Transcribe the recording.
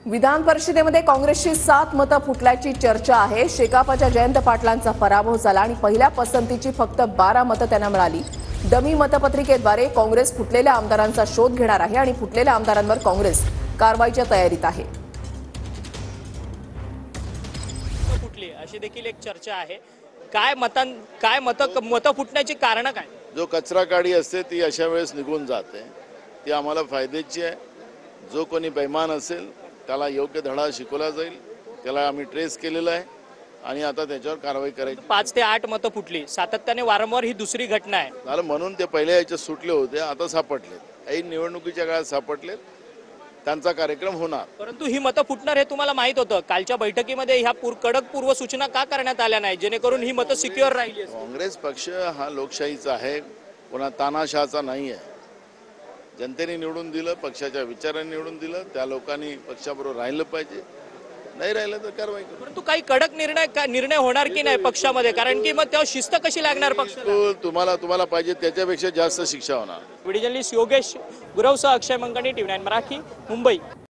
विधान परिषदेमध्ये काँग्रेसची 7 मतं फुटल्याची चर्चा आहे। शेकापच्या जयंत पाटलांचा पराभव झाला आणि पहिल्या पसंतीची फक्त 12 मतं त्यांना मिळाली। डमी मतपत्रिकेद्वारे काँग्रेस फुटलेल्या आमदारांचा शोध घेणार आहे आणि फुटलेल्या आमदारांवर काँग्रेस कारवाईच्या तयारीत आहे। फुटली अशी देखील एक चर्चा आहे। काय मतं फुटण्याची कारण काय? जो कचरा काढी असते ती अशा वेळेस निघून जाते, ती आम्हाला फायद्याची आहे। जो कोणी बेईमान असेल त्याला योग्य धडा शिकवला जाईल, त्याला आम्ही ट्रेस केलेला आहे आणि आता त्याच्यावर कारवाई करायची। 5 ते 8 मतं फुटली, सातत्याने वारंवार ही दुसरी घटना आहे। झालं म्हणून ते पहिल्या याचे सुटले होते, आता सापडलेत, ऐन निवडणुकीच्या काळात सापडलेत, त्यांचा कार्यक्रम होणार। परंतु ही मतं फुटणार हे तुम्हाला माहित होतं? कालच्या बैठकीमध्ये ह्या कडक पूर्वसूचना का करण्यात आल्या नाही जेणेकरून ही मतं सिक्युअर राहिली? काँग्रेस पक्ष हा लोकशाहीचा आहे, कोणा तानाशाचा नाही आहे। जनतेने निवडून दिलं, पक्षाच्या विचाराने निवडून दिलं, त्या लोकांनी पक्षाबरोबर राहिलं पाहिजे, नाही राहिलं तर कारवाई करू। परंतु काही कडक निर्णय होणार की नाही पक्षामध्ये? कारण की मग तेव्हा शिस्त कशी लागणार पक्षाला? तुम्हाला पाहिजे त्याच्यापेक्षा जास्त शिक्षा होणार। व्हिडिओ जर्नलिस्ट योगेश गुरवसह अक्षय मंगणी, TV9 मराठी, मुंबई।